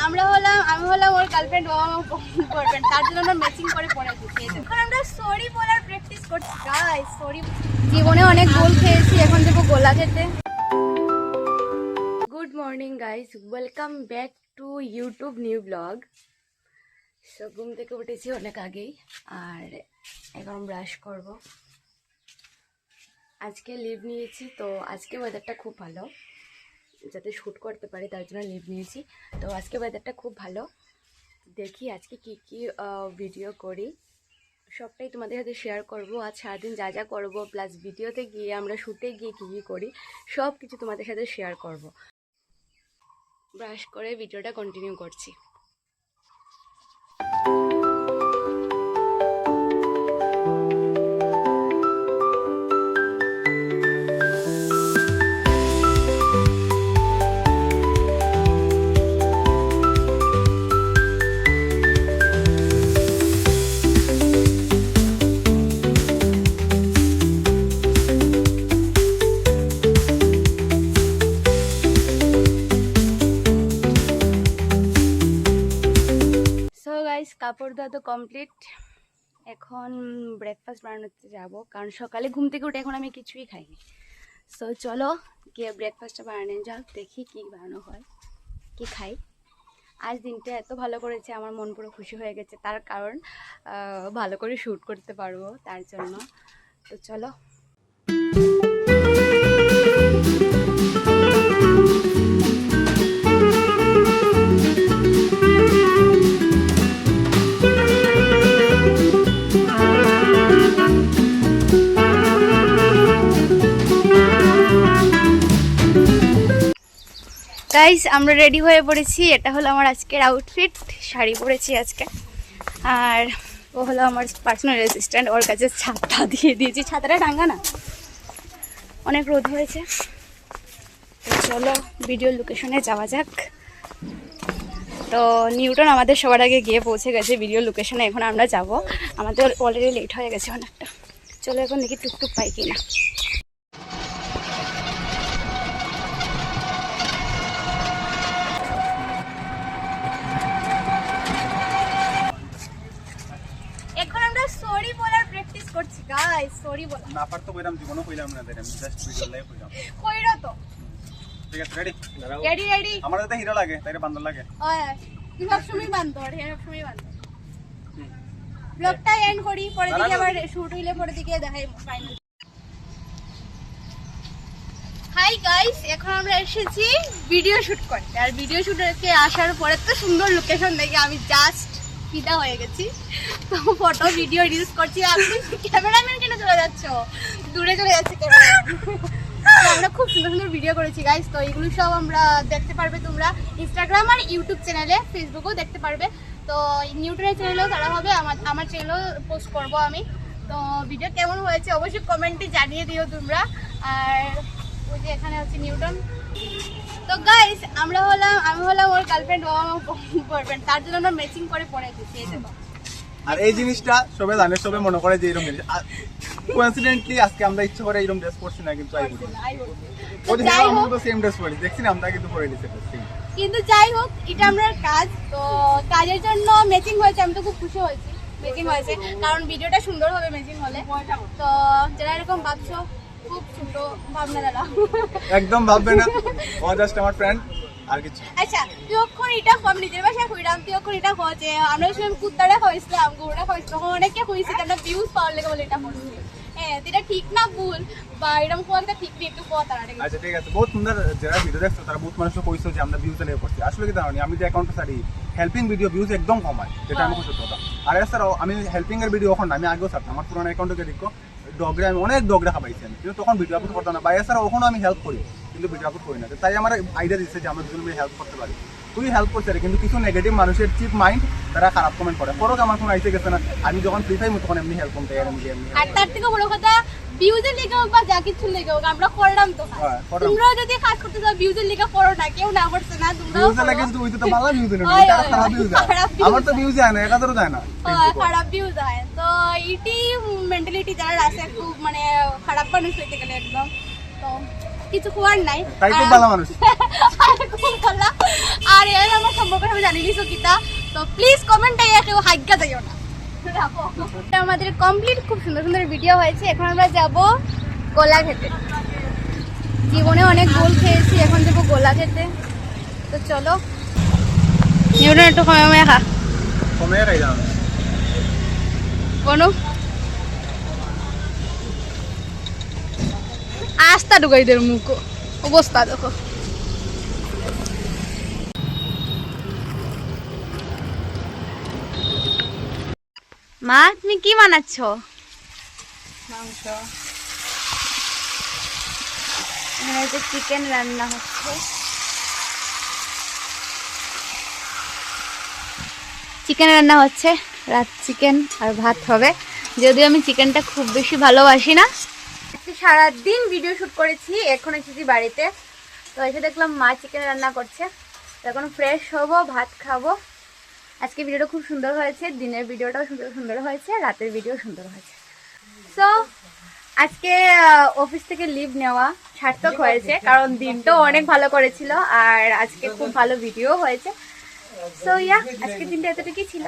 আমি হলাম ওর গার্লফ্রেন্ড, ও আমার বয়ফ্রেন্ড, তার জন্য আমরা ম্যাচিং করে পরে দিচ্ছি। এখন আমরা সরি বলার প্র্যাকটিস করছি গাইস। সরি, জীবনে অনেক গোল খেয়েছি, এখন দেবো গোলা খেতে। Good morning guys, welcome back to YouTube new blog. So ঘুম থেকে উঠেছি অনেক আগেই, আর এখন ব্রাশ করব। আজকে লিভ নিয়েছি, তো আজকে ওয়েদারটা খুব ভালো, যাতে শ্যুট করতে পারি তার জন্য লিভ নিয়েছি। তো আজকে ওয়েদারটা খুব ভালো, দেখি আজকে কি কি ভিডিও করি, সবটাই তোমাদের সাথে শেয়ার করব। আজ সারাদিন যা যা করবো, প্লাস ভিডিওতে গিয়ে আমরা শ্যুটে গিয়ে কী কী করি, সব কিছু তোমাদের সাথে শেয়ার করব। ব্রাশ করে ভিডিওটা কন্টিনিউ করছি। কাপড় ধোয়া তো কমপ্লিট, এখন ব্রেকফাস্ট বানাতে যাব, কারণ সকালে ঘুম থেকে উঠে এখন আমি কিছুই খাইনি। সো চলো গিয়ে ব্রেকফাস্টটা বানানো যাক, দেখি কি বানানো হয়, কি খাই। আজ দিনটা এত ভালো করেছে, আমার মন পুরো খুশি হয়ে গেছে, তার কারণ ভালো করে শ্যুট করতে পারবো তার জন্য। তো চলো। গাইস, আমরা রেডি হয়ে পড়েছি। এটা হলো আমার আজকের আউটফিট, শাড়ি পরেছি আজকে, আর ও হলো আমার পার্সোনাল অ্যাসিস্ট্যান্ট। ওর কাছে ছাতা দিয়ে দিয়েছি, ছাতাটা টাঙ্গা না, অনেক রোদ হয়েছে। তো চলো ভিডিও লোকেশনে যাওয়া যাক। তো নিউটন আমাদের সবার আগে গিয়ে পৌঁছে গেছে ভিডিও লোকেশনে, এখন আমরা যাব। আমাদের অলরেডি লেট হয়ে গেছে অনেকটা। চলো এখন দেখি টুকটুক পাই কিনা। সরি বলার প্র্যাকটিস করছি গাইস। সরি বলা না পারতো কইরাম, জীবনে কইলাম না, আমি জাস্ট ভিডিও লাইভ কইরাম। কইরো তো। ঠিক আছে, রেডি রেডি। আমার তো হিরো লাগে, তাইরে বান্দর লাগে। ওই তুই সব সময় বান্দর, সব সময় বান্দর। ব্লগটা এন্ড করি, পরে দিকে আবার শুট হইলে পরে দিকে দেখাই ফাইনাল। হাই গাইস, এখন আমরা এসেছি ভিডিও শুট করতে, আর ভিডিও শুটে আসার পরে তো সুন্দর লোকেশন দেখে আমি জাস্ট ফিদা হয়ে গেছি। তো ফটো ভিডিও রিলস করছি। আপনি ক্যামেরাম্যান কেন চলে যাচ্ছ, দূরে চলে যাচ্ছে ক্যামেরাম্যান। আমরা খুব সুন্দর সুন্দর ভিডিও করেছি গাইস। তো এগুলো সব আমরা দেখতে পারবে তোমরা ইনস্টাগ্রাম আর ইউটিউব চ্যানেলে, ফেসবুকেও দেখতে পারবে। তো নিউটনের চ্যানেলেও তারা হবে, আমার চ্যানেলেও পোস্ট করব আমি। তো ভিডিও কেমন হয়েছে অবশ্যই কমেন্টে জানিয়ে দিও তোমরা। আর ওই যে এখানে হচ্ছে নিউটন। তো গাইস, আমি হলাম ওর গার্লফ্রেন্ড, ও আমার বয়ফ্রেন্ড, তার জন্য আমরা ম্যাচিং করে পরে দিচ্ছি। আর এই জিনিসটা সবাই জানে, সবাই মনে করে যে এরকম জিনিস। কোইন্সিডেন্টলি আজকে আমরা ইচ্ছা করে এরকম ড্রেস পরছি না, কিন্তু আমরা তো সেম ড্রেস পরি, দেখছি না আমরা কিন্তু পরে দিছি। কিন্তু যাই হোক, এটা আমরা কাজ, তো কাজের জন্য ম্যাচিং হয়েছে। আমি তো খুব খুশি হয়েছি ম্যাচিং হয়েছে, কারণ ভিডিওটা সুন্দর হবে ম্যাচিং হলে। তো যারা এরকম ভাবছো, খুব ছোট ভাবনা দাদা, একদম ভাববে না, ও জাস্ট আমার ফ্রেন্ড, আর কিছু। আচ্ছা, তুই ওখানে এটা আমি নিজের বাসায় কইরাম, তুই ওখানে এটা যে আমরা শুনলাম কুত্তাটা খাওয়াইছিলাম, গরুটা খাওয়াইছিলাম, তখন অনেকে কইছে যে আমরা ভিউজ পাওয়ার লেগে বলে এটা করছি। হ্যাঁ, এটা ঠিক না ভুল, বা এরকম কোয়াটা ঠিক নেই, একটু কথা না। আচ্ছা ঠিক আছে, বহুত সুন্দর। যারা ভিডিও দেখছো তারা বহুত মানুষ কইছো যে আমরা ভিউজ লেগে করছি। আসলে কি জানি, আমি যে অ্যাকাউন্টে সারি হেল্পিং ভিডিও ভিউজ একদম কমায়, যেটা আমি খুশি কথা। আর এছাড়াও আমি হেল্পিং এর ভিডিও এখন আমি আগেও ছাড়তাম, আমার পুরোনো অ্যাকাউন্টে দেখো ডগরে আমি অনেক ডগরে খাবাইছি আমি, কিন্তু তখন ভিডিও আপলোড করতাম না। বা এছাড়া ওখানে আমি হেল্প করি, কিন্তু ভিডিও আপলোড করি না। তাই আমার আইডিয়া দিচ্ছে যে আমরা দুজন মিলে হেল্প করতে পারি। তুই হেল্প করতে পারি, কিন্তু কিছু নেগেটিভ মানুষের চিপ মাইন্ড, তারা খারাপ কমেন্ট করে। পরক আমার কোনো আইসে গেছে না, আমি যখন ফ্রি টাইম তখন এমনি হেল্প করতে এমনি। আর তার থেকে বড় কথা, ভিউজের লেগে হোক বা যা কিছু লেগে হোক, আমরা করলাম তো। তোমরাও যদি কাজ করতে চাও ভিউজের লেগে করো না, কেউ না করছে না, তোমরাও ভিউজ লাগে। কিন্তু ওই তো ভালো ভিউজ না, তারা খারাপ ভিউজ যায়। আমার তো ভিউজ যায় না, একাধারও যায় না, খারাপ ভিউজ যায়। তো এইটি মেন্টালিটি যারা আছে, খুব মানে খারাপ মানুষ হইতে গেলে একদম। তো কিছু হওয়ার নাই তাই খুব ভালো মানুষ। খুব ভালো। আর এর আমার সম্পর্কে আমি জানি নিছো কিতা, তো প্লিজ কমেন্টে কেউ হাইগা যাইও না। আমাদের কমপ্লিট খুব সুন্দর সুন্দর ভিডিও হয়েছে। এখন আমরা যাব গোলা খেতে। জীবনে অনেক গোল খেয়েছি, এখন যাবো গোলা খেতে। তো চলো নিউটন একটু কমে খা কমে খাই যাও কোনো আস্তা ঢুকাইদের মুখ অবস্থা দেখো। মা তুমি কি বানাচ্ছ? মাংস। এখানে যে চিকেন রান্না হচ্ছে, চিকেন রান্না হচ্ছে, রাত চিকেন আর ভাত হবে। যদিও আমি চিকেনটা খুব বেশি ভালোবাসি না। আজকে সারাদিন ভিডিও শুট করেছি, এখন এসেছি বাড়িতে, তো এসে দেখলাম মা চিকেন রান্না করছে। তো এখন ফ্রেশ হবো, ভাত খাবো। আজকে ভিডিওটা খুব সুন্দর হয়েছে, দিনের ভিডিওটাও সুন্দর সুন্দর হয়েছে, রাতের ভিডিও সুন্দর হয়েছে। সো আজকে অফিস থেকে লিভ নেওয়া সার্থক হয়েছে, কারণ দিনটাও অনেক ভালো করেছিল আর আজকে খুব ভালো ভিডিও হয়েছে। সো ইয়া, আজকের দিনটা এতটুকুই ছিল।